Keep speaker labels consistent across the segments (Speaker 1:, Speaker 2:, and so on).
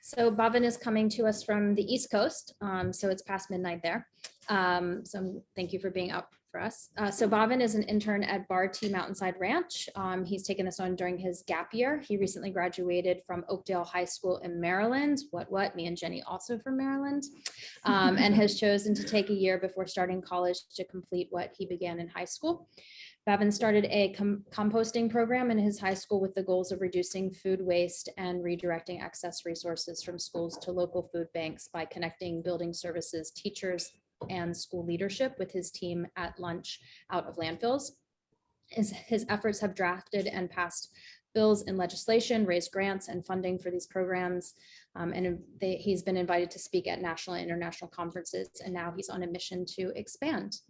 Speaker 1: So Bavan is coming to us from the East Coast, so it's past midnight there. So thank you for being up for us. So Bavan is an intern at Bar T Mountainside Ranch. He's taken this on during his gap year. He recently graduated from Oakdale High School in Maryland. What? Me and Jenny also from Maryland, and has chosen to take a year before starting college to complete what he began in high school. Bavan started a composting program in his high school with the goals of reducing food waste and redirecting excess resources from schools to local food banks by connecting building services, teachers, and school leadership with his team at Lunch Out of Landfills. His efforts have drafted and passed bills and legislation, raised grants and funding for these programs, and he's been invited to speak at national and international conferences, and now he's on a mission to expand.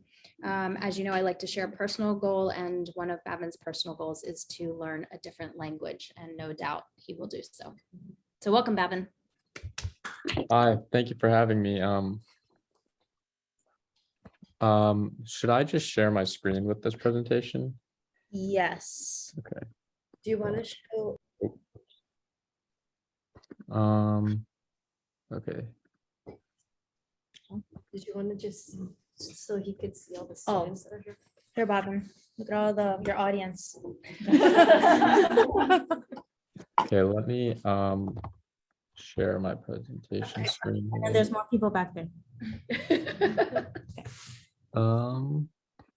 Speaker 1: As you know, I like to share a personal goal, and one of Bavan's personal goals is to learn a different language, and no doubt he will do so. So welcome, Bavan.
Speaker 2: Hi, thank you for having me. Should I just share my screen with this presentation?
Speaker 1: Yes.
Speaker 2: Okay.
Speaker 3: Do you want to show?
Speaker 2: Okay.
Speaker 3: Did you want to just so he could see all the students that are here?
Speaker 1: Here, Bavan, look at all your audience.
Speaker 2: Okay, let me share my presentation screen.
Speaker 1: And there's more people back there.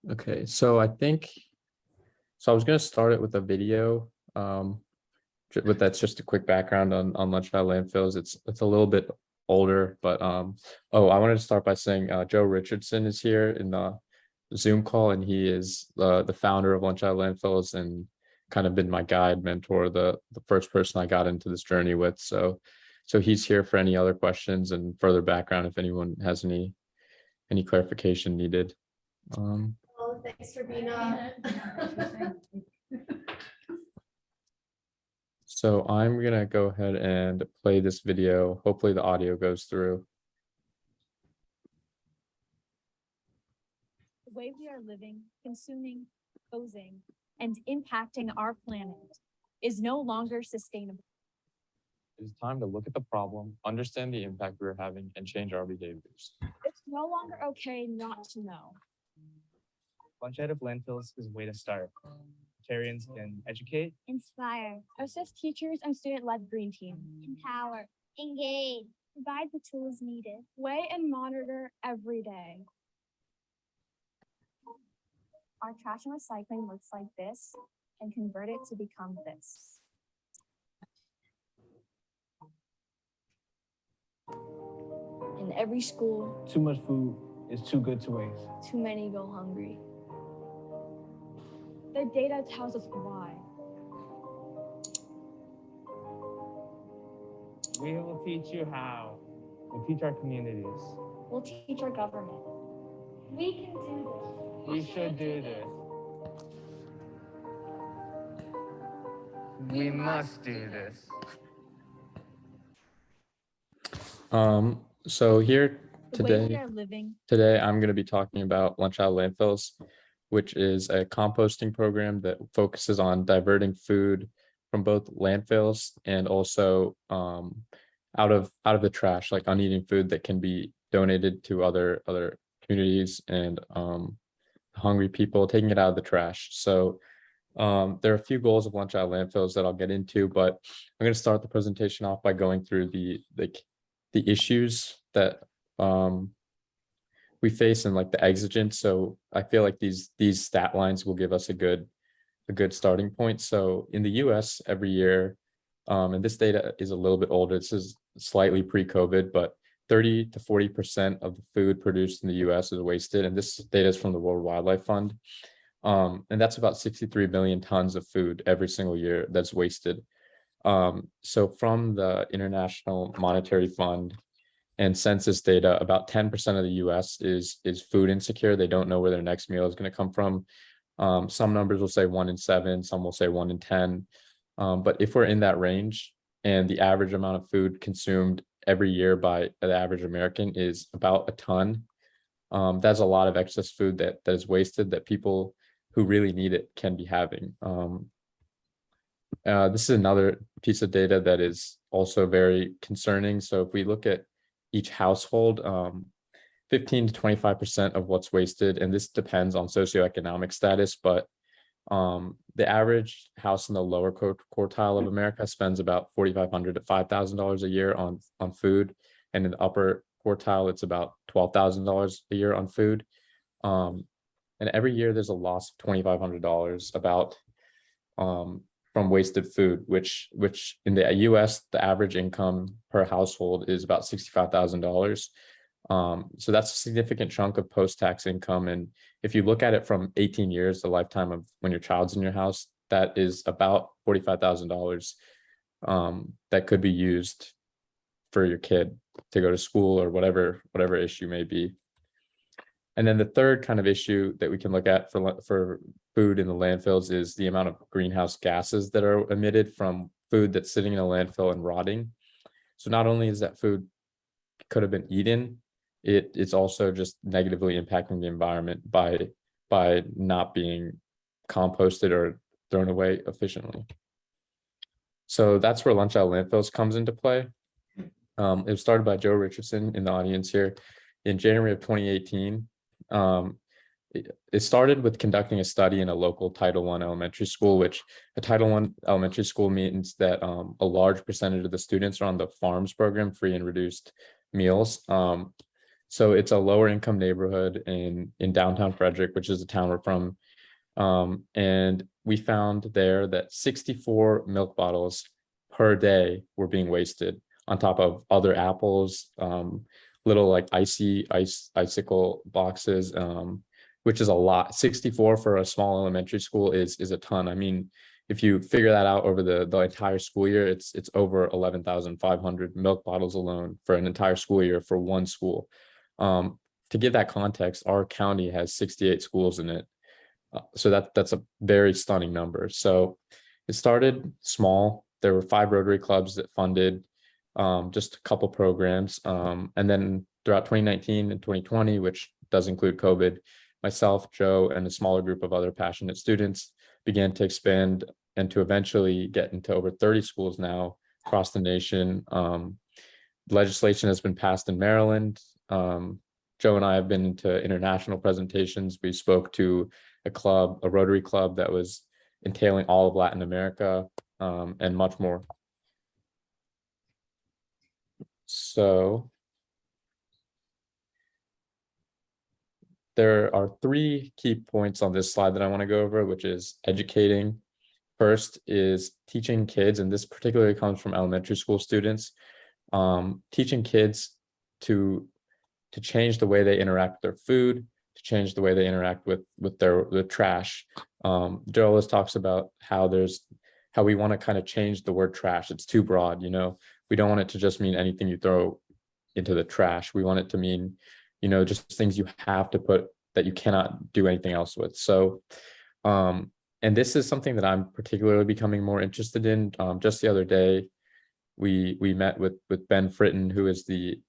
Speaker 2: Okay, so I was going to start it with a video. But that's just a quick background on Lunch Out of Landfills. It's a little bit older, but I wanted to start by saying Joe Richardson is here in the Zoom call, and he is the founder of Lunch Out of Landfills and kind of been my guide, mentor, the first person I got into this journey with. So he's here for any other questions and further background if anyone has any clarification needed.
Speaker 3: Thanks for being on.
Speaker 2: So I'm gonna go ahead and play this video. Hopefully the audio goes through.
Speaker 4: The way we are living, consuming, posing, and impacting our planet is no longer sustainable.
Speaker 2: It is time to look at the problem, understand the impact we're having, and change our behaviors.
Speaker 4: It's no longer okay not to know.
Speaker 5: Lunch Out of Landfills is a way to start. Vegetarians can educate,
Speaker 4: Inspire, assist teachers and student-led green team,
Speaker 6: Empower, engage,
Speaker 4: provide the tools needed, weigh and monitor every day. Our trash and recycling looks like this, and convert it to become this.
Speaker 6: In every school,
Speaker 5: too much food is too good to waste.
Speaker 6: too many go hungry.
Speaker 4: The data tells us why.
Speaker 5: We will teach you how. We'll teach our communities.
Speaker 4: We'll teach our government. We can do
Speaker 5: We should do this. We must do this.
Speaker 2: So here
Speaker 4: this. The way we
Speaker 2: today,
Speaker 4: are living,
Speaker 2: I'm going to be talking about Lunch Out of Landfills, which is a composting program that focuses on diverting food from both landfills and also out of the trash, like uneaten food that can be donated to other communities and hungry people, taking it out of the trash. So there are a few goals of Lunch Out of Landfills that I'll get into, but I'm going to start the presentation off by going through the issues that we face and like the exigent. So I feel like these stat lines will give us a good starting point. So in the US every year, and this data is a little bit older, this is slightly pre-COVID, but 30 to 40% of the food produced in the US is wasted. And this data is from the World Wildlife Fund. And that's about 63 million tons of food every single year that's wasted. So from the International Monetary Fund and census data, about 10% of the US is food insecure. They don't know where their next meal is going to come from. Some numbers will say 1 in 7, some will say 1 in 10. But if we're in that range and the average amount of food consumed every year by the average American is about a ton, that's a lot of excess food that is wasted that people who really need it can be having. This is another piece of data that is also very concerning. So if we look at each household, 15 to 25% of what's wasted, and this depends on socioeconomic status, but the average house in the lower quartile of America spends about $4,500 to $5,000 a year on food, and in the upper quartile, it's about $12,000 a year on food. And every year there's a loss of $2,500 about from wasted food, which in the US, the average income per household is about $65,000. So that's a significant chunk of post-tax income. And if you look at it from 18 years, the lifetime of when your child's in your house, that is about $45,000 that could be used for your kid to go to school or whatever issue may be. And then the third kind of issue that we can look at for food in the landfills is the amount of greenhouse gases that are emitted from food that's sitting in a landfill and rotting. So not only is that food could have been eaten, it's also just negatively impacting the environment by not being composted or thrown away efficiently. So that's where Lunch Out of Landfills comes into play. It was started by Joe Richardson in the audience here in January of 2018. It started with conducting a study in a local Title I elementary school, which a Title I elementary school means that a large percentage of the students are on the FARMS program, free and reduced meals. So it's a lower income neighborhood in downtown Frederick, which is the town we're from. And we found there that 64 milk bottles per day were being wasted on top of other apples, little like icicle boxes, which is a lot. 64 for a small elementary school is a ton. I mean, if you figure that out over the entire school year, it's over 11,500 milk bottles alone for an entire school year for one school. To give that context, our county has 68 schools in it. So that's a very stunning number. So it started small. There were 5 Rotary clubs that funded just a couple programs. And then throughout 2019 and 2020, which does include COVID, myself, Joe, and a smaller group of other passionate students began to expand and to eventually get into over 30 schools now across the nation. Legislation has been passed in Maryland. Joe and I have been to international presentations. We spoke to a Rotary club that was entailing all of Latin America, and much more. So there are 3 key points on this slide that I want to go over, which is educating. First is teaching kids, and this particularly comes from elementary school students, teaching kids to change the way they interact with their food, to change the way they interact with their trash. Joe always talks about how we want to kind of change the word trash. It's too broad, we don't want it to just mean anything you throw into the trash. We want it to mean, just things you have to put that you cannot do anything else with. So, and this is something that I'm particularly becoming more interested in. Just the other day, we met with Ben Fritton, who is the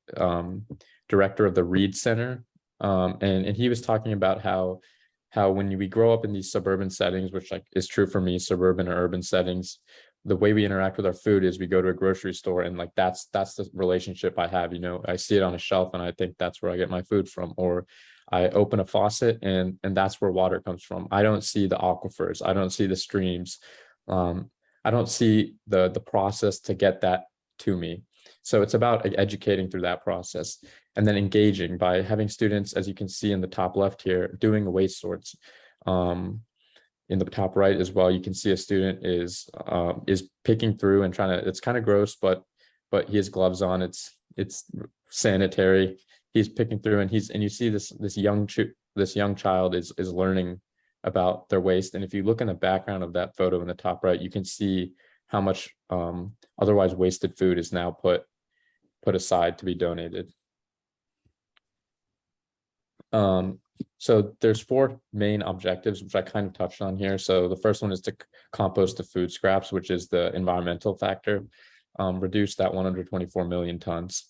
Speaker 2: director of the Reed Center. And he was talking about how when we grow up in these suburban settings, which is true for me, suburban or urban settings, the way we interact with our food is we go to a grocery store, and that's the relationship I have. I see it on a shelf and I think that's where I get my food from, or I open a faucet and that's where water comes from. I don't see the aquifers. I don't see the streams. I don't see the process to get that to me. So it's about educating through that process, and then engaging by having students, as you can see in the top left here, doing waste sorts. In the top right as well, you can see a student is picking through and trying to. It's kind of gross, but he has gloves on. It's sanitary. He's picking through, and you see this young child is learning about their waste. And if you look in the background of that photo in the top right, you can see how much otherwise wasted food is now put aside to be donated. So there's 4 main objectives, which I kind of touched on here. So the first one is to compost the food scraps, which is the environmental factor, reduce that 124 million tons.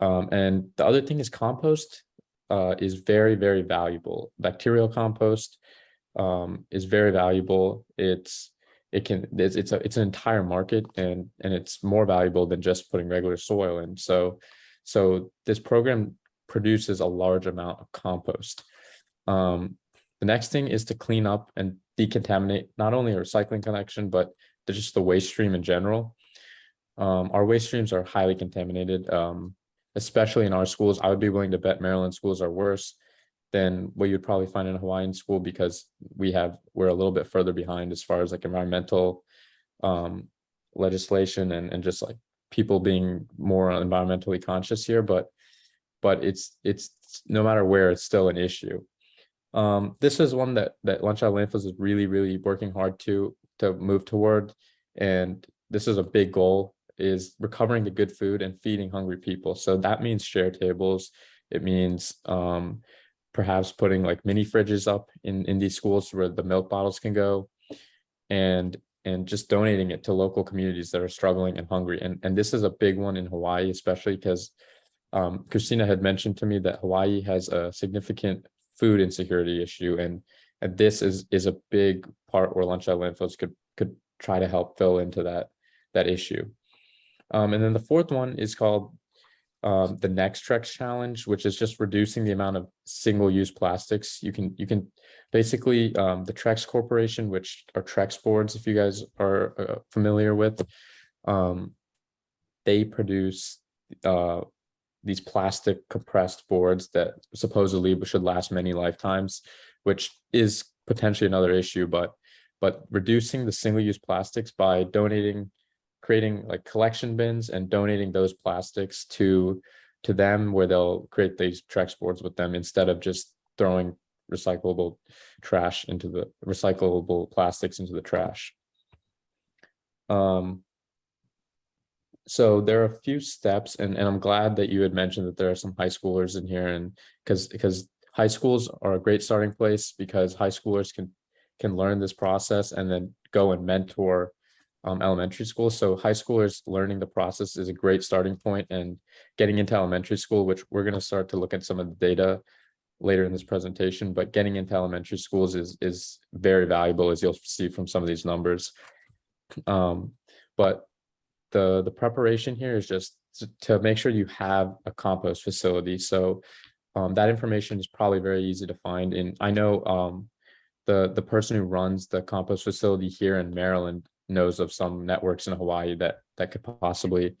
Speaker 2: And the other thing is compost is very, very valuable. Bacterial compost is very valuable. It's it's an entire market, and it's more valuable than just putting regular soil in. So this program produces a large amount of compost. The next thing is to clean up and decontaminate not only a recycling collection, but just the waste stream in general. Our waste streams are highly contaminated, especially in our schools. I would be willing to bet Maryland schools are worse than what you'd probably find in a Hawaiian school, because we're a little bit further behind as far as like environmental legislation and just like people being more environmentally conscious here. But it's no matter where, it's still an issue. This is one that Lunch Out of Landfills is really working hard to move toward, and this is a big goal, is recovering the good food and feeding hungry people. So that means share tables. It means perhaps putting like mini fridges up in these schools where the milk bottles can go, and just donating it to local communities that are struggling and hungry. And this is a big one in Hawaii, especially because Christina had mentioned to me that Hawaii has a significant food insecurity issue, and this is a big part where Lunch Out of Landfills could try to help fill into that issue. And then the fourth one is called the Next Trex Challenge, which is just reducing the amount of single-use plastics. You can basically, the Trex Corporation, which are Trex boards, if you guys are familiar with, they produce these plastic compressed boards that supposedly should last many lifetimes, which is potentially another issue. But reducing the single-use plastics by creating like collection bins and donating those plastics to them, where they'll create these Trex boards with them, instead of just throwing recyclable plastics into the trash. So there are a few steps, and I'm glad that you had mentioned that there are some high schoolers in here, and because high schools are a great starting place, because high schoolers can learn this process and then go and mentor elementary school. So high schoolers learning the process is a great starting point, and getting into elementary school, which we're going to start to look at some of the data later in this presentation, but getting into elementary schools is very valuable, as you'll see from some of these numbers. But the preparation here is just to make sure you have a compost facility. So that information is probably very easy to find. And I know the person who runs the compost facility here in Maryland knows of some networks in Hawaii that could possibly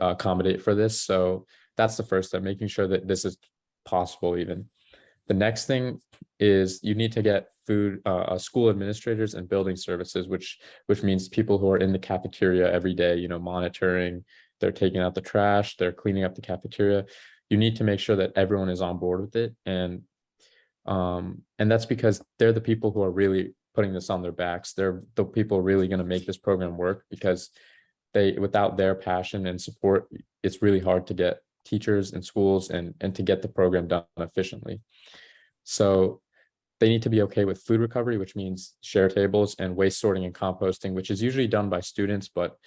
Speaker 2: accommodate for this. So that's the first step, making sure that this is possible even. The next thing is you need to get school administrators and building services, which means people who are in the cafeteria every day, monitoring, they're taking out the trash, they're cleaning up the cafeteria. You need to make sure that everyone is on board with it. And that's because they're the people who are really putting this on their backs. They're the people really going to make this program work, because without their passion and support, it's really hard to get teachers and schools and to get the program done efficiently. So they need to be okay with food recovery, which means share tables, and waste sorting and composting, which is usually done by students, but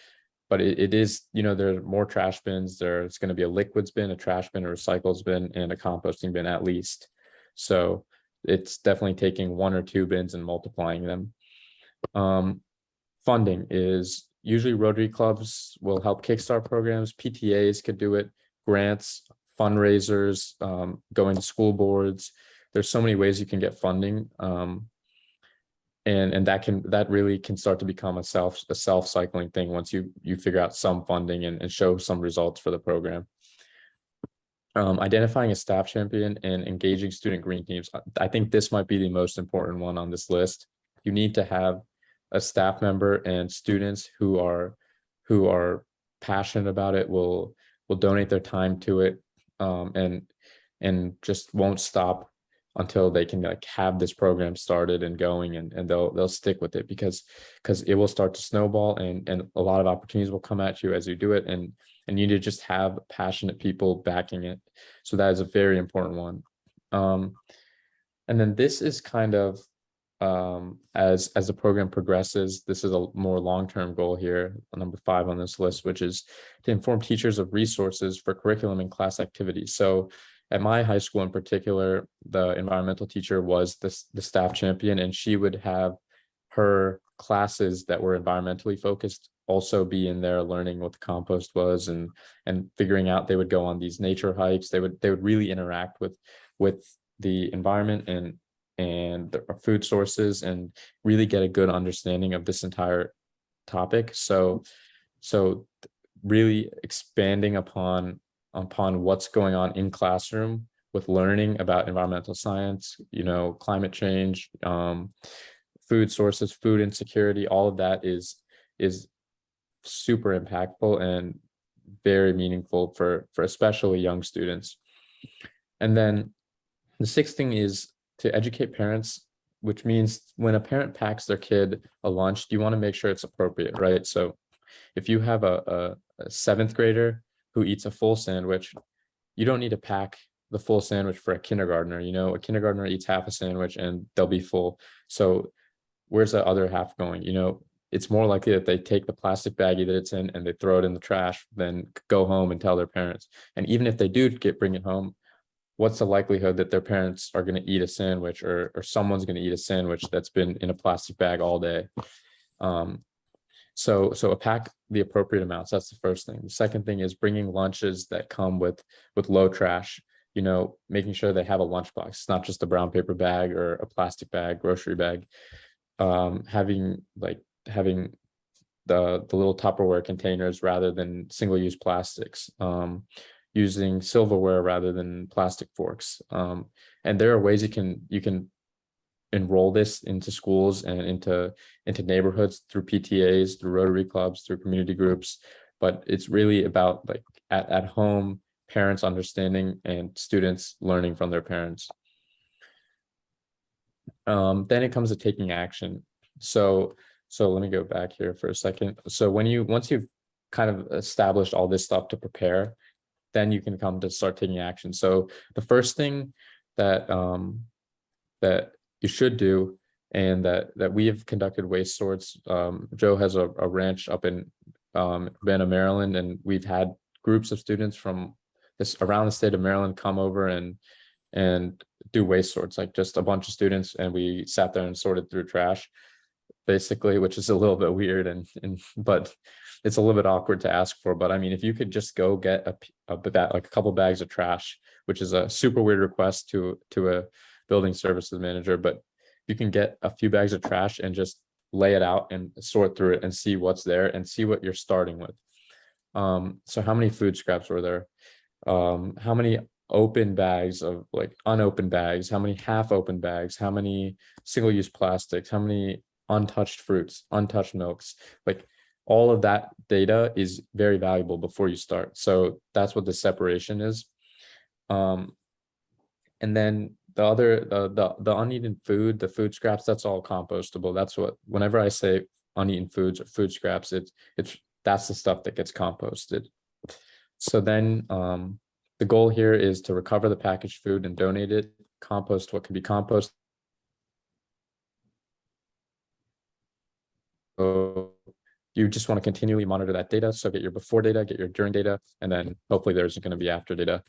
Speaker 2: it is, there are more trash bins. There's going to be a liquids bin, a trash bin, a recycles bin, and a composting bin at least. So it's definitely taking one or two bins and multiplying them. Funding is usually Rotary clubs will help kickstart programs. PTAs could do it, grants, fundraisers, going to school boards. There's so many ways you can get funding, and that really can start to become a self-cycling thing once you figure out some funding and show some results for the program. Identifying a staff champion and engaging student green teams. I think this might be the most important one on this list. You need to have a staff member and students who are passionate about it, will donate their time to it, and just won't stop until they can have this program started and going, and they'll stick with it, because it will start to snowball, and a lot of opportunities will come at you as you do it, and you need to just have passionate people backing it. So that is a very important one. And then this is kind of as the program progresses, this is a more long-term goal here, number 5 on this list, which is to inform teachers of resources for curriculum and class activities. So at my high school in particular, the environmental teacher was the staff champion, and she would have her classes that were environmentally focused also be in there learning what the compost was and figuring out. They would go on these nature hikes. They would really interact with the environment and the food sources and really get a good understanding of this entire topic. So really expanding upon what's going on in classroom with learning about environmental science, climate change, food sources, food insecurity, all of that is super impactful and very meaningful for especially young students. And then the sixth thing is to educate parents, which means when a parent packs their kid a lunch, you want to make sure it's appropriate, right? So if you have a seventh grader who eats a full sandwich, you don't need to pack the full sandwich for a kindergartner. A kindergartner eats half a sandwich and they'll be full. So where's the other half going? It's more likely that they take the plastic baggie that it's in and they throw it in the trash, then go home and tell their parents. And even if they do bring it home, what's the likelihood that their parents are going to eat a sandwich or someone's going to eat a sandwich that's been in a plastic bag all day? So pack the appropriate amounts. That's the first thing. The second thing is bringing lunches that come with low trash, making sure they have a lunchbox. It's not just a brown paper bag or a plastic bag, grocery bag. Having the little Tupperware containers rather than single-use plastics, using silverware rather than plastic forks. And there are ways you can enroll this into schools and into neighborhoods through PTAs, through Rotary clubs, through community groups. But it's really about like at home, parents understanding and students learning from their parents. Then it comes to taking action. So let me go back here for a second. So once you've kind of established all this stuff to prepare, then you can come to start taking action. So the first thing that you should do, and that we have conducted waste sorts. Joe has a ranch up in Urbana, Maryland, and we've had groups of students from around the state of Maryland come over and do waste sorts, like just a bunch of students, and we sat there and sorted through trash, basically, which is a little bit weird but it's a little bit awkward to ask for. But I mean, if you could just go get a couple bags of trash, which is a super weird request to a building services manager, but you can get a few bags of trash and just lay it out and sort through it and see what's there and see what you're starting with. So how many food scraps were there? How many open bags of like unopened bags? How many half open bags? How many single-use plastics? How many untouched fruits, untouched milks? Like all of that data is very valuable before you start. So that's what the separation is. And then the uneaten food, the food scraps, that's all compostable. That's what, whenever I say uneaten foods or food scraps, that's the stuff that gets composted. So then the goal here is to recover the packaged food and donate it, compost what can be composted. So you just want to continually monitor that data. So get your before data, get your during data, and then hopefully there's going to be after data.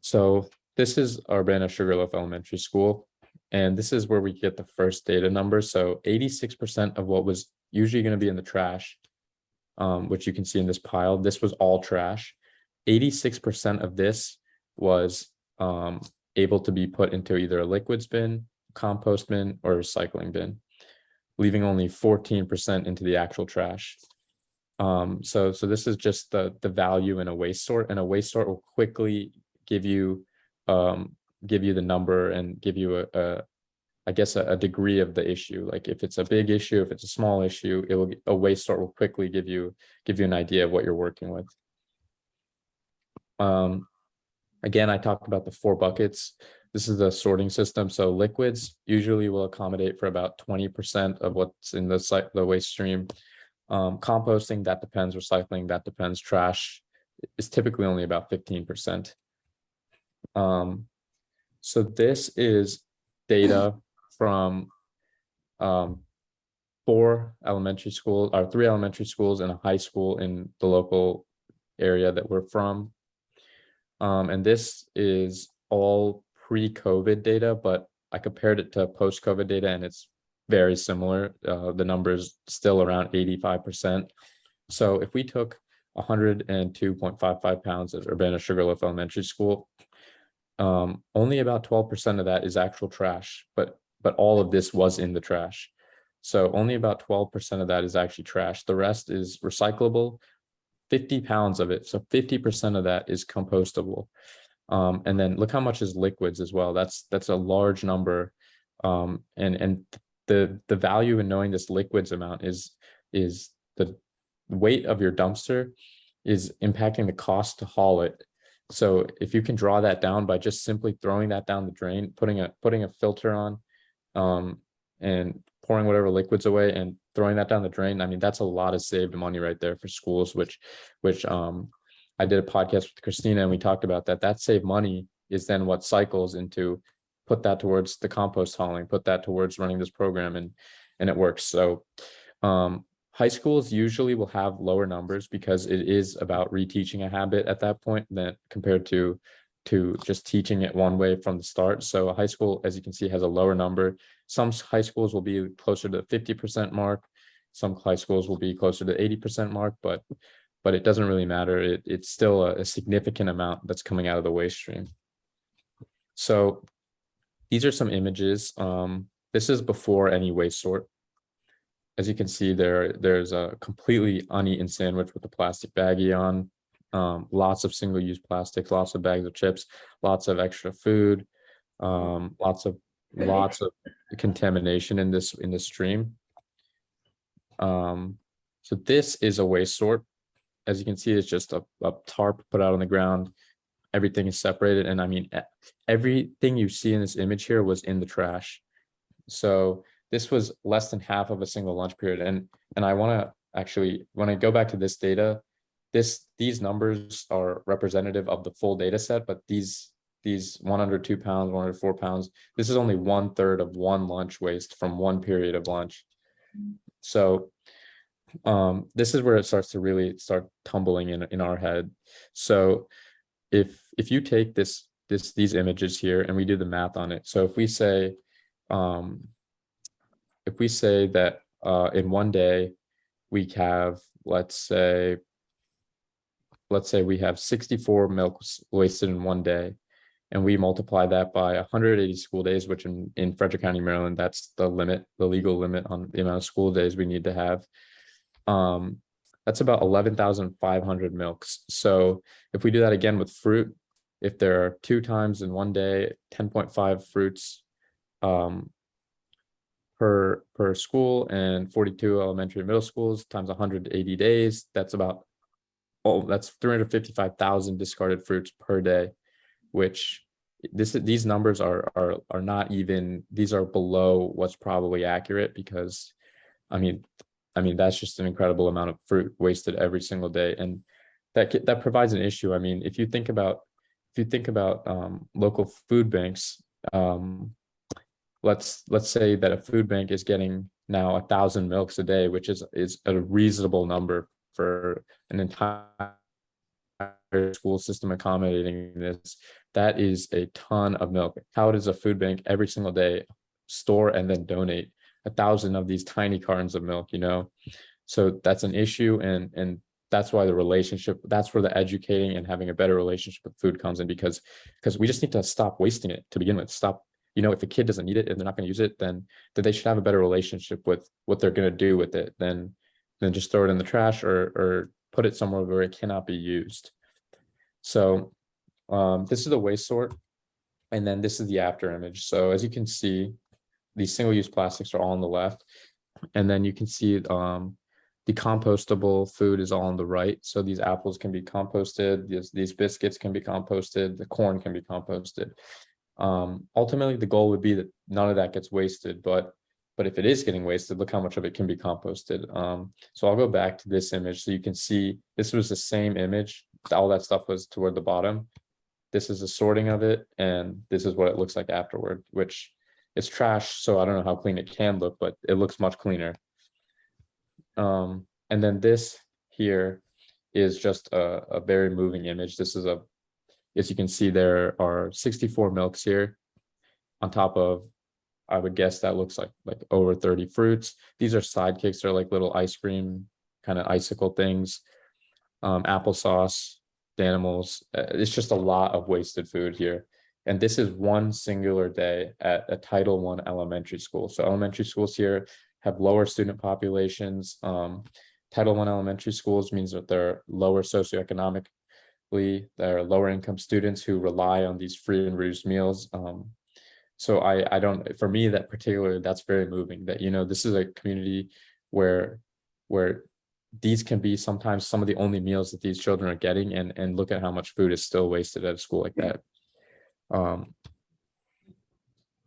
Speaker 2: So this is Urbana Sugarloaf Elementary School, and this is where we get the first data number. So 86% of what was usually going to be in the trash, which you can see in this pile, this was all trash. 86% of this was able to be put into either a liquids bin, compost bin, or recycling bin, leaving only 14% into the actual trash. So this is just the value in a waste sort, and a waste sort will quickly give you the number and give you I guess a degree of the issue. Like if it's a big issue, if it's a small issue, a waste sort will quickly give you an idea of what you're working with. Again, I talked about the 4 buckets. This is the sorting system. So liquids usually will accommodate for about 20% of what's in the waste stream. Composting, that depends. Recycling, that depends. Trash is typically only about 15%. So this is data from 4 elementary schools, or 3 elementary schools and a high school in the local area that we're from. And this is all pre-COVID data, but I compared it to post-COVID data, and it's very similar. The number is still around 85%. So if we took 102.55 pounds at Urbana Sugarloaf Elementary School, only about 12% of that is actual trash, but all of this was in the trash. So only about 12% of that is actually trash. The rest is recyclable, 50 pounds of it. So 50% of that is compostable. And then look how much is liquids as well. That's a large number. And the value in knowing this liquids amount is the weight of your dumpster is impacting the cost to haul it. So if you can draw that down by just simply throwing that down the drain, putting a filter on, and pouring whatever liquids away and throwing that down the drain, I mean, that's a lot of saved money right there for schools, which I did a podcast with Christina and we talked about that. That saved money is then what cycles into put that towards the compost hauling, put that towards running this program, and it works. So high schools usually will have lower numbers because it is about reteaching a habit at that point than compared to just teaching it one way from the start. So a high school, as you can see, has a lower number. Some high schools will be closer to the 50% mark. Some high schools will be closer to the 80% mark, but it doesn't really matter. It's still a significant amount that's coming out of the waste stream. So these are some images. This is before any waste sort. As you can see, there's a completely uneaten sandwich with a plastic baggie on. Lots of single-use plastics, lots of bags of chips, lots of extra food, lots of contamination in this stream. So this is a waste sort. As you can see, it's just a tarp put out on the ground. Everything is separated, and I mean, everything you see in this image here was in the trash. So this was less than half of a single lunch period. And I want to actually, when I go back to this data, these numbers are representative of the full data set, but these 102 pounds, 104 pounds, this is only 1/3 of one lunch waste from one period of lunch. So this is where it starts to really start tumbling in our head. So if you take these images here and we do the math on it, so if we say that in one day we have, let's say we have 64 milks wasted in one day, and we multiply that by 180 school days, which in Frederick County, Maryland, that's the limit, the legal limit on the amount of school days we need to have. That's about 11,500 milks. So if we do that again with fruit, if there are 2 times in one day, 10.5 fruits per school, and 42 elementary and middle schools times 180 days, that's 355,000 discarded fruits per day, which these numbers are not even, these are below what's probably accurate, because I mean that's just an incredible amount of fruit wasted every single day, and that provides an issue. I mean, if you think about local food banks, let's say that a food bank is getting now 1,000 milks a day, which is a reasonable number for an entire school system accommodating this. That is a ton of milk. How does a food bank every single day store and then donate 1,000 of these tiny cartons of milk, So that's an issue, and that's why that's where the educating and having a better relationship with food comes in, because we just need to stop wasting it to begin with. Stop, if a kid doesn't need it and they're not going to use it, then they should have a better relationship with what they're going to do with it than just throw it in the trash or put it somewhere where it cannot be used. So this is the waste sort, and then this is the after image. So as you can see, these single-use plastics are all on the left, and then you can see the compostable food is all on the right. So these apples can be composted, these biscuits can be composted, the corn can be composted. Ultimately, the goal would be that none of that gets wasted, but if it is getting wasted, look how much of it can be composted. So I'll go back to this image so you can see this was the same image. All that stuff was toward the bottom. This is a sorting of it, and this is what it looks like afterward, which is trash. So I don't know how clean it can look, but it looks much cleaner. And then this here is just a very moving image. This is as you can see, there are 64 milks here on top of I would guess that looks like over 30 fruits. These are sidekicks. They're like little ice cream kind of icicle things. Applesauce, Danimals. It's just a lot of wasted food here. And this is one singular day at a Title I elementary school. So elementary schools here have lower student populations. Title I elementary schools means that they're lower socioeconomically, they're lower income students who rely on these free and reduced meals. So I don't, for me, that particularly, that's very moving that, you know, this is a community where these can be sometimes some of the only meals that these children are getting, and look at how much food is still wasted at a school like that.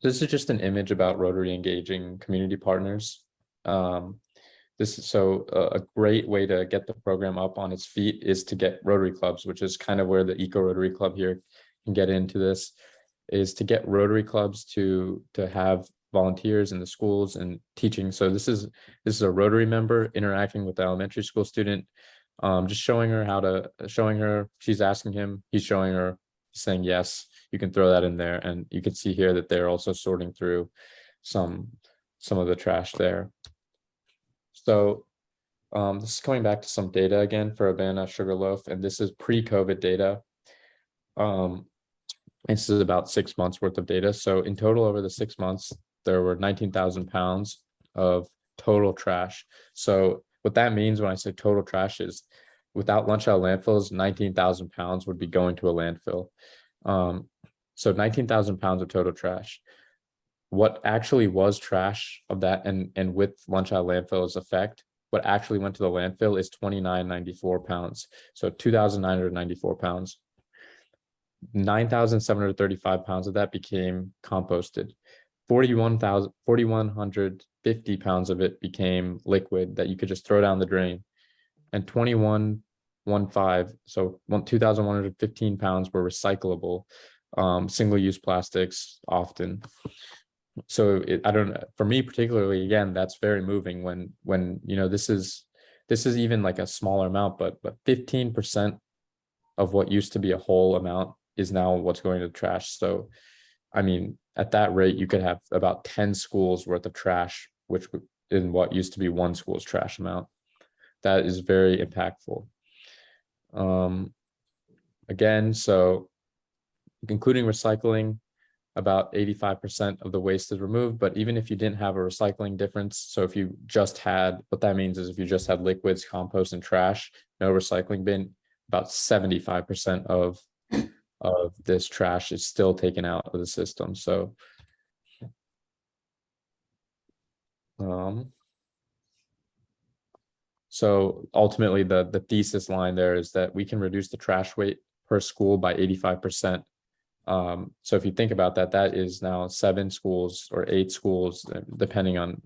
Speaker 2: This is just an image about Rotary engaging community partners. This is so a great way to get the program up on its feet is to get Rotary clubs, which is kind of where the Eco Rotary Club here can get into this, is to get Rotary clubs to have volunteers in the schools and teaching. So this is a Rotary member interacting with the elementary school student, just showing her, she's asking him, he's showing her, saying yes. You can throw that in there, and you can see here that they're also sorting through some of the trash there. So this is coming back to some data again for Havana Sugarloaf, and this is pre-COVID data. This is about 6 months worth of data. So in total over the 6 months, there were 19,000 pounds of total trash. So what that means when I say total trash is without Lunch Out of Landfills, 19,000 pounds would be going to a landfill. So 19,000 pounds of total trash. What actually was trash of that, and with Lunch Out of Landfills effect, what actually went to the landfill is 2,994 pounds. So 2,994 pounds. 9,735 pounds of that became composted. 4,150 pounds of it became liquid that you could just throw down the drain. And 2,115, so 2,115 pounds were recyclable, single-use plastics often. So for me particularly, again, that's very moving when you know, this is even like a smaller amount, but 15% of what used to be a whole amount is now what's going to the trash. So, I mean, at that rate, you could have about 10 schools worth of trash, which in what used to be one school's trash amount. That is very impactful. Again, so including recycling, about 85% of the waste is removed. But even if you didn't have a recycling difference, so if you just had, what that means is if you just had liquids, compost, and trash, no recycling bin, about 75% of this trash is still taken out of the system. So so ultimately the thesis line there is that we can reduce the trash weight per school by 85%. So if you think about that, that is now 7 schools or 8 schools, depending on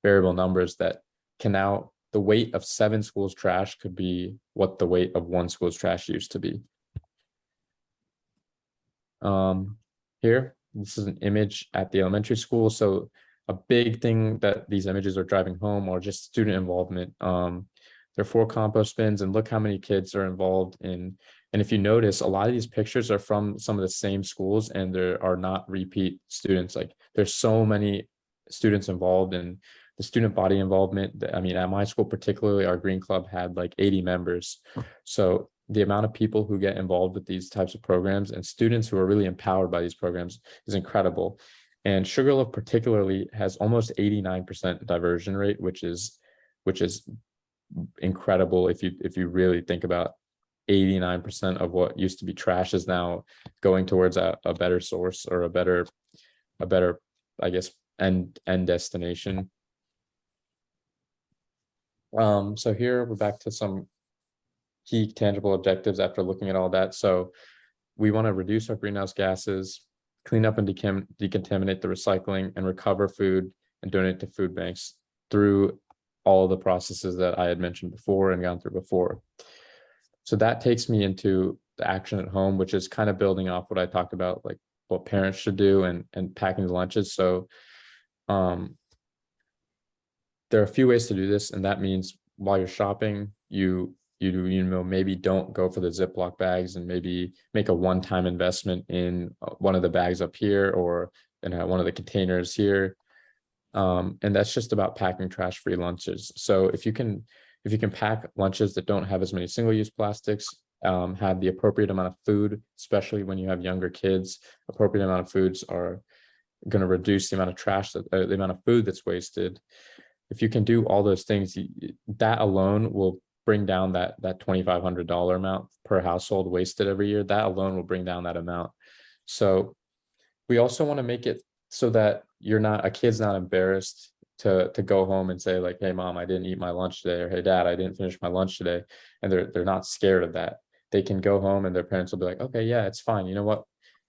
Speaker 2: variable numbers, that can now, the weight of 7 schools trash could be what the weight of 1 school's trash used to be. Here, this is an image at the elementary school. So a big thing that these images are driving home are just student involvement. There are 4 compost bins, and look how many kids are involved in. And if you notice, a lot of these pictures are from some of the same schools, and there are not repeat students. Like, there's so many students involved in the student body involvement. I mean, at my school particularly, our Green Club had like 80 members. So the amount of people who get involved with these types of programs and students who are really empowered by these programs is incredible. And Sugarloaf particularly has almost 89% diversion rate, which is incredible if you really think about 89% of what used to be trash is now going towards a better source, or a better, I guess, end destination. So here we're back to some key tangible objectives after looking at all that. So we want to reduce our greenhouse gases, clean up and decontaminate the recycling, and recover food and donate to food banks through all of the processes that I had mentioned before and gone through before. So that takes me into the action at home, which is kind of building off what I talked about, like what parents should do and packing the lunches. So there are a few ways to do this, and that means while you're shopping, you know, maybe don't go for the Ziploc bags, and maybe make a one-time investment in one of the bags up here, or one of the containers here. And that's just about packing trash-free lunches. So if you can pack lunches that don't have as many single-use plastics, have the appropriate amount of food, especially when you have younger kids, appropriate amount of foods are going to reduce the amount of trash the amount of food that's wasted. If you can do all those things, that alone will bring down that $2,500 amount per household wasted every year. That alone will bring down that amount. So we also want to make it so that a kid's not embarrassed to go home and say like, hey mom, I didn't eat my lunch today, or hey dad, I didn't finish my lunch today. And they're not scared of that. They can go home and their parents will be like, okay, yeah, it's fine. You know what?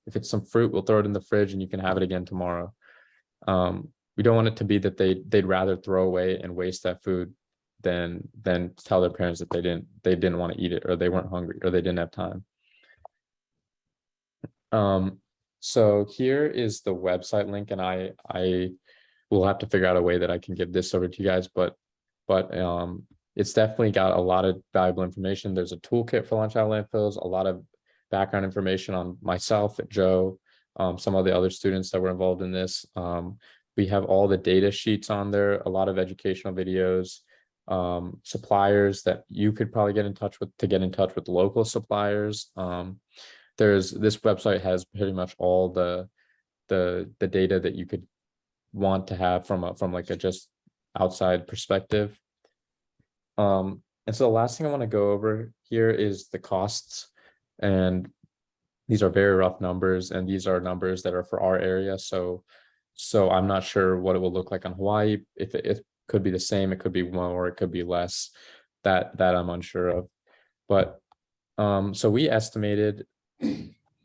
Speaker 2: If it's some fruit, we'll throw it in the fridge and you can have it again tomorrow. We don't want it to be that they'd rather throw away and waste that food than tell their parents that they didn't want to eat it, or they weren't hungry, or they didn't have time. So here is the website link, and I will have to figure out a way that I can give this over to you guys, but it's definitely got a lot of valuable information. There's a toolkit for Lunch Out of Landfills, a lot of background information on myself, Joe, some of the other students that were involved in this. We have all the data sheets on there, a lot of educational videos, suppliers that you could probably get in touch with local suppliers. This website has pretty much all the data that you could want to have from like a just outside perspective. And so the last thing I want to go over here is the costs, and these are very rough numbers, and these are numbers that are for our area. So I'm not sure what it will look like on Hawaii. If it could be the same, it could be more, it could be less. That I'm unsure of. But so we estimated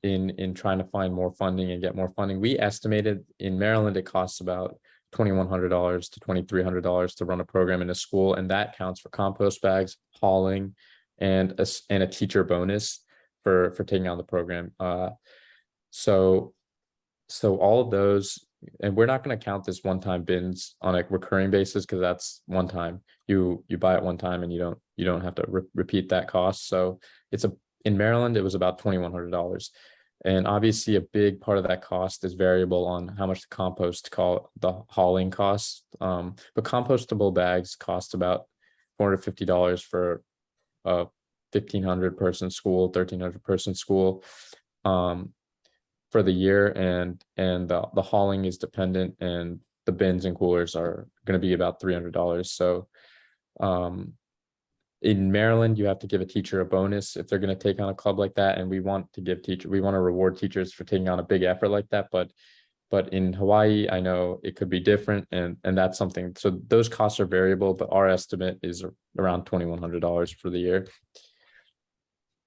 Speaker 2: in trying to find more funding and get more funding, we estimated in Maryland it costs about $2,100 to $2,300 to run a program in a school, and that counts for compost bags, hauling, and a teacher bonus for taking on the program. So all of those, and we're not going to count this one-time bins on a recurring basis, because that's one time. You buy it one time and you don't have to repeat that cost. So in Maryland, it was about $2,100. And obviously a big part of that cost is variable on how much the hauling costs. But compostable bags cost about $450 for a 1,500 person school, 1,300 person school for the year. And the hauling is dependent, and the bins and coolers are going to be about $300. So in Maryland, you have to give a teacher a bonus if they're going to take on a club like that. And we want to reward teachers for taking on a big effort like that. But in Hawaii, I know it could be different, and that's something. So those costs are variable, but our estimate is around $2,100 for the year.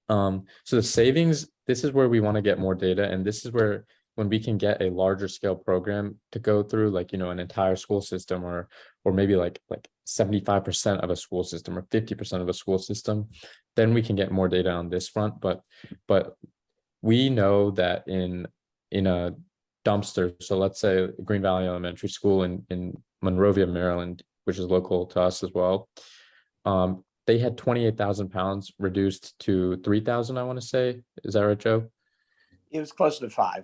Speaker 2: So the savings, this is where we want to get more data. And this is where, when we can get a larger scale program to go through, like, an entire school system, or maybe like 75% of a school system or 50% of a school system, then we can get more data on this front. But we know that in a dumpster, so let's say Green Valley Elementary School in Monrovia, Maryland, which is local to us as well, they had 28,000 pounds reduced to 3,000, I want to say. Is that right, Joe?
Speaker 7: It was closer to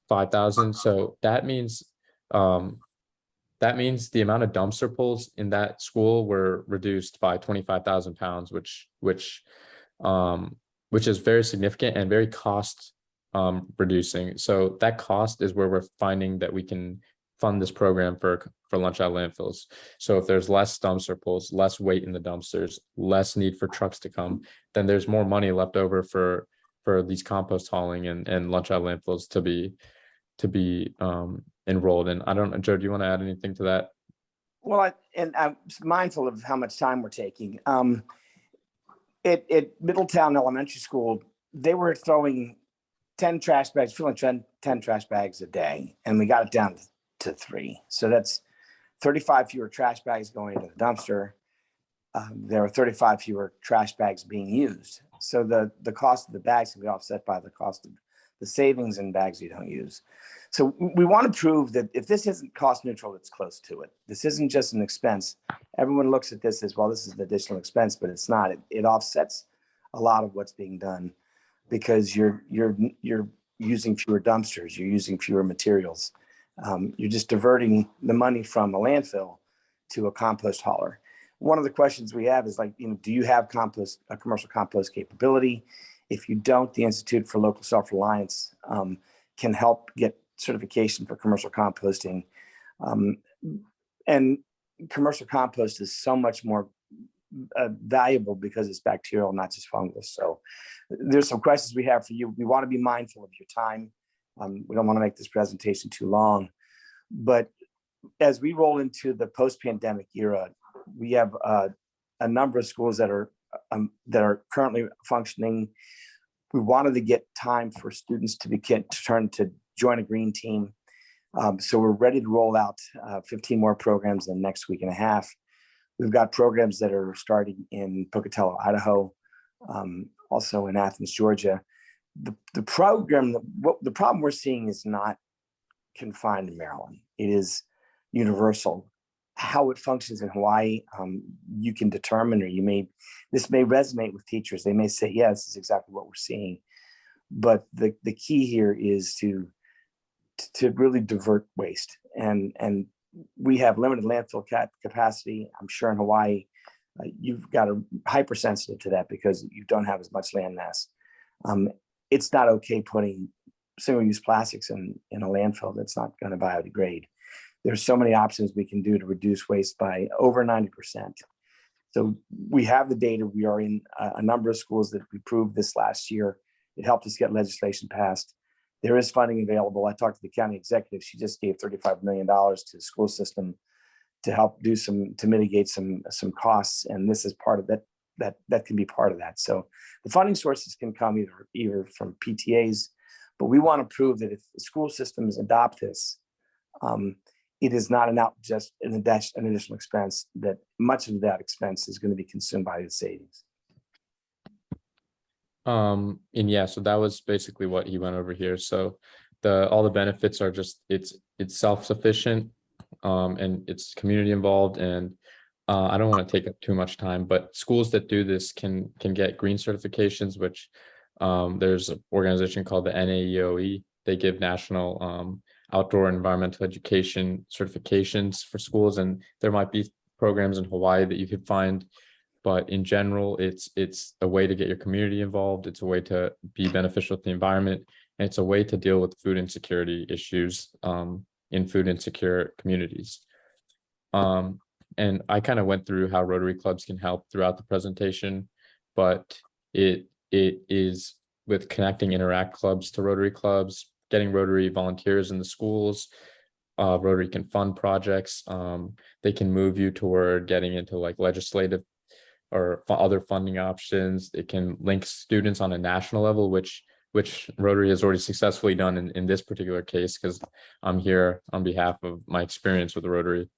Speaker 2: 5,000. So that means the amount of dumpster pulls in that school were reduced by 25,000 pounds, which is very significant and very cost reducing. So that cost is where we're finding that we can fund this program for Lunch Out of Landfills. So if there's less dumpster pulls, less weight in the dumpsters, less need for trucks to come, then there's more money left over for these compost hauling and Lunch Out of Landfills to be enrolled in. I don't know, Joe, do you want to add anything to that?
Speaker 7: Well, I'm mindful of how much time we're taking. At Middletown Elementary School, they were throwing 10 trash bags, filling 10 trash bags a day, and we got it down to 3. So that's 35 fewer trash bags going into the dumpster. There were 35 fewer trash bags being used. So the cost of the bags can be offset by the cost of the savings in bags you don't use. So we want to prove that if this isn't cost neutral, it's close to it. This isn't just an expense. Everyone looks at this as, well, this is an additional expense, but it's not. It offsets a lot of what's being done, because you're using fewer dumpsters, you're using fewer materials, You're just diverting the money from a landfill to a compost hauler. One of the questions we have is like, do you have a commercial compost capability? If you don't, the Institute for Local Self-Reliance can help get certification for commercial composting. And commercial compost is so much more valuable because it's bacterial, not just fungal. So there's some questions we have for you. We want to be mindful of your time. We don't want to make this presentation too long, but as we roll into the post-pandemic era, we have a number of schools that are currently functioning. We wanted to get time for students to join a green team. So we're ready to roll out 15 more programs in the next week and a half. We've got programs that are starting in Pocatello, Idaho, also in Athens, Georgia. The problem we're seeing is not confined to Maryland. It is universal. How it functions in Hawaii, you can determine, or this may resonate with teachers. They may say, yeah, this is exactly what we're seeing. But the key here is to really divert waste. And we have limited landfill capacity. I'm sure in Hawaii, you've got a hypersensitive to that because you don't have as much land mass. It's not okay putting single-use plastics in a landfill that's not going to biodegrade. There's so many options we can do to reduce waste by over 90%. So we have the data. We are in a number of schools that we proved this last year. It helped us get legislation passed. There is funding available. I talked to the county executive. She just gave $35 million to the school system to help to mitigate some costs. And this is part of that can be part of that. So the funding sources can come either from PTAs, but we want to prove that if the school systems adopt this, it is not just an additional expense, that much of that expense is going to be consumed by the savings.
Speaker 2: And yeah, so that was basically what he went over here. So all the benefits are just it's self-sufficient, and it's community involved. And I don't want to take up too much time, but schools that do this can get green certifications, which there's an organization called the NAEOE. They give national outdoor environmental education certifications for schools, and there might be programs in Hawaii that you could find, but in general, it's a way to get your community involved. It's a way to be beneficial to the environment, and it's a way to deal with food insecurity issues in food insecure communities. And I kind of went through how Rotary clubs can help throughout the presentation, but it is with connecting Interact clubs to Rotary clubs, getting Rotary volunteers in the schools. Rotary can fund projects. They can move you toward getting into like legislative or other funding options. It can link students on a national level, which Rotary has already successfully done in this particular case, because I'm here on behalf of my experience with Rotary.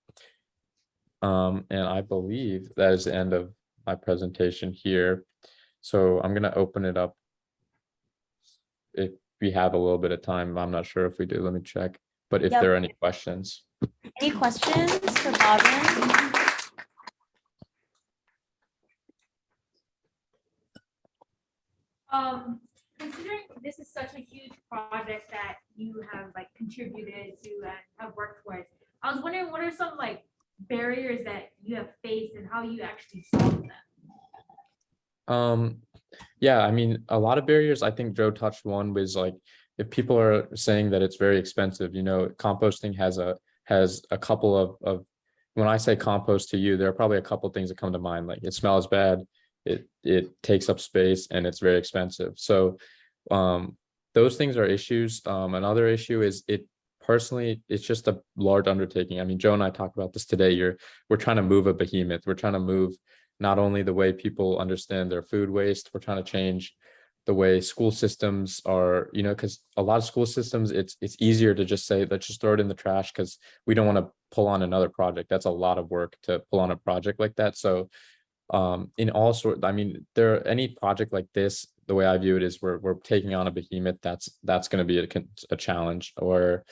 Speaker 2: And I believe that is the end of my presentation here. So I'm going to open it up if we have a little bit of time. I'm not sure if we do. Let me check. But if there are any questions.
Speaker 3: Any questions for Bavan?
Speaker 8: Considering this is such a huge project that you have like contributed to and have worked towards, I was wondering what are some like barriers that you have faced and how you actually solve them?
Speaker 2: Yeah, I mean, a lot of barriers. I think Joe touched one was like, if people are saying that it's very expensive, composting has a couple of when I say compost to you, there are probably a couple of things that come to mind. Like it smells bad, it takes up space, and it's very expensive. So those things are issues. Another issue is it's just a large undertaking. I mean, Joe and I talked about this today. We're trying to move a behemoth. We're trying to move not only the way people understand their food waste, we're trying to change the way school systems are, because a lot of school systems, it's easier to just say, let's just throw it in the trash because we don't want to pull on another project. That's a lot of work to pull on a project like that. So in all sorts, I mean, any project like this, the way I view it is we're taking on a behemoth that's going to be a challenge, or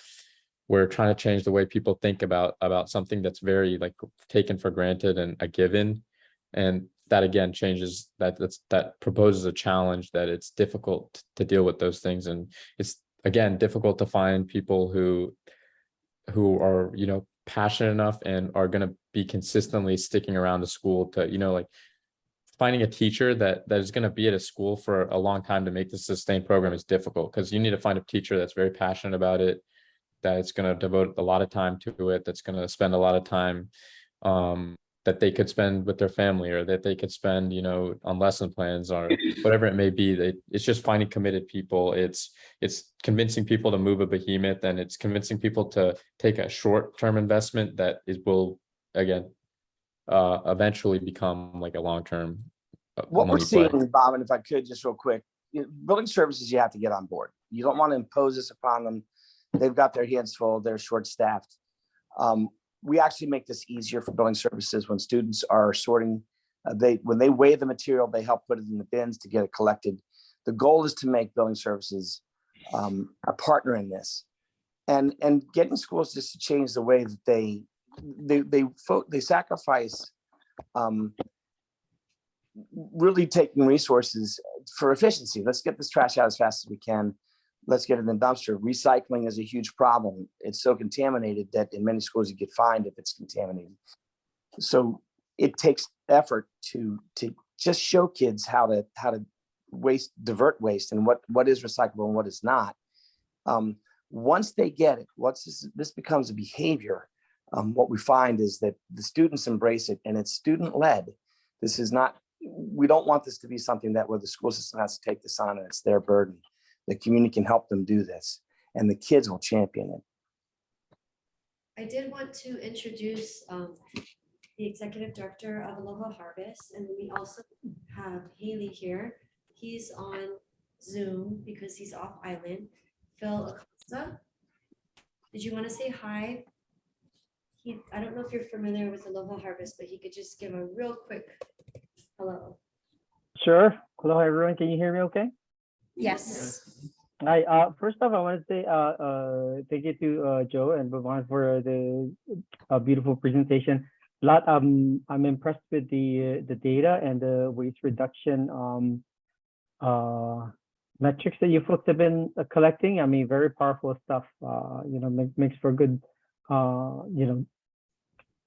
Speaker 2: we're trying to change the way people think about something that's very like taken for granted and a given. And that again changes that proposes a challenge that it's difficult to deal with those things. And it's again difficult to find people who who are, passionate enough and are going to be consistently sticking around the school to, like finding a teacher that is going to be at a school for a long time to make the sustained program is difficult, because you need to find a teacher that's very passionate about it, that it's going to devote a lot of time to it, that's going to spend a lot of time that they could spend with their family, or that they could spend, on lesson plans or whatever it may be. It's just finding committed people. It's convincing people to move a behemoth, and it's convincing people to take a short-term investment that will, again, eventually become like a long-term
Speaker 7: What we're
Speaker 2: money play.
Speaker 7: seeing, Bob, and if I could just real quick, building services, you have to get on board. You don't want to impose this upon them. They've got their hands full, they're short-staffed. We actually make this easier for building services when students are sorting. When they weigh the material, they help put it in the bins to get it collected. The goal is to make building services a partner in this, and getting schools just to change the way that they sacrifice really taking resources for efficiency. Let's get this trash out as fast as we can. Let's get it in the dumpster. Recycling is a huge problem. It's so contaminated that in many schools you get fined if it's contaminated. So it takes effort to just show kids how to divert waste and what is recyclable and what is not. Once they get it, once this becomes a behavior, what we find is that the students embrace it, and it's student-led. This is not, we don't want this to be something that where the school system has to take this on and it's their burden. The community can help them do this, and the kids will champion it.
Speaker 3: I did want to introduce the executive director of Aloha Harvest, and we also have Haley here. He's on Zoom because he's off island. Phil Acosta, did you want to say hi? I don't know if you're familiar with Aloha Harvest, but he could just give a real quick hello.
Speaker 9: Sure. Hello, everyone. Can you hear me okay?
Speaker 1: Yes.
Speaker 9: Hi. First off, I want to say thank you to Joe and Bavan for the beautiful presentation. I'm impressed with the data and the waste reduction metrics that you folks have been collecting. I mean, very powerful stuff. Makes for good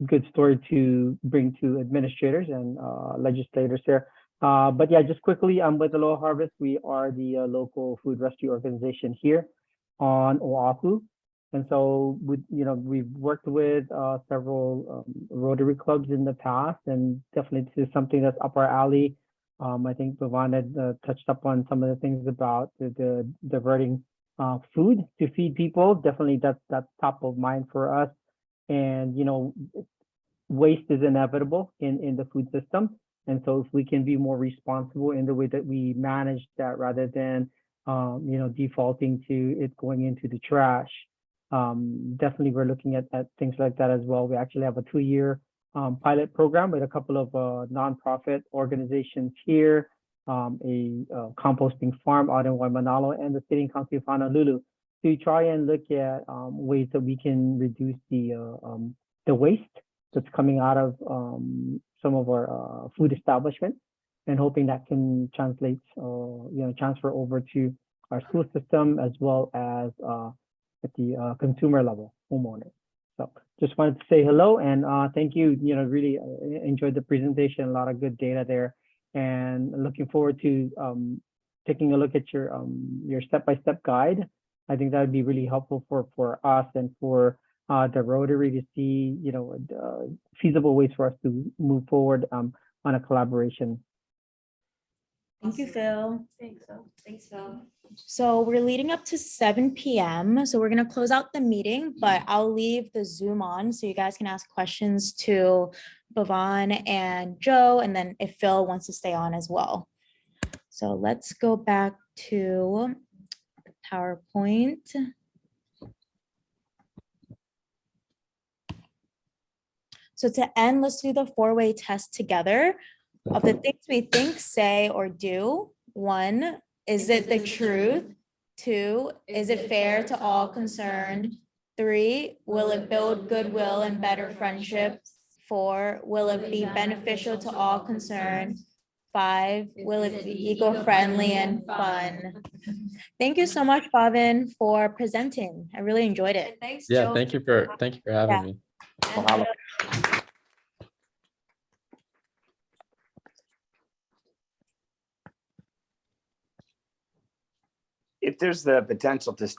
Speaker 9: good story to bring to administrators and legislators here. But yeah, just quickly, I'm with Aloha Harvest. We are the local food rescue organization here on Oahu. And so we've worked with several Rotary clubs in the past, and definitely this is something that's up our alley. I think Bavan had touched up on some of the things about the diverting food to feed people. Definitely that's top of mind for us. And waste is inevitable in the food system. And so if we can be more responsible in the way that we manage that, rather than defaulting to it going into the trash, definitely we're looking at things like that as well. We actually have a 2-year pilot program with a couple of nonprofit organizations here, a composting farm out in Waimanalo, and the City Council of Honolulu, to try and look at ways that we can reduce the waste that's coming out of some of our food establishments, and hoping that can translate, transfer over to our school system as well as at the consumer level, homeowners. So just wanted to say hello and thank you. Really enjoyed the presentation, a lot of good data there, and looking forward to taking a look at your step-by-step guide. I think that would be really helpful for us and for the Rotary to see, feasible ways for us to move forward on a collaboration.
Speaker 4: Thank you, Phil.
Speaker 3: Thanks, Phil. Thanks, Phil.
Speaker 4: So we're leading up to 7 p.m. So we're going to close out the meeting, but I'll leave the Zoom on so you guys can ask questions to Bavan and Joe, and then if Phil wants to stay on as well. So let's go back to the PowerPoint. So to end, let's do the 4-way test together of the things we think, say, or do. 1, is it the truth? 2, is it fair to all concerned? 3, will it build goodwill and better friendships? 4, will it be beneficial to all concerned? 5, will it be eco-friendly and fun?
Speaker 1: fun?
Speaker 4: Thank you so much, Bavan, for presenting. I really enjoyed it.
Speaker 3: And thanks,
Speaker 2: Yeah,
Speaker 3: Joe.
Speaker 2: thank you for having
Speaker 4: Yeah.
Speaker 2: me.
Speaker 7: Mahalo. If there's the potential to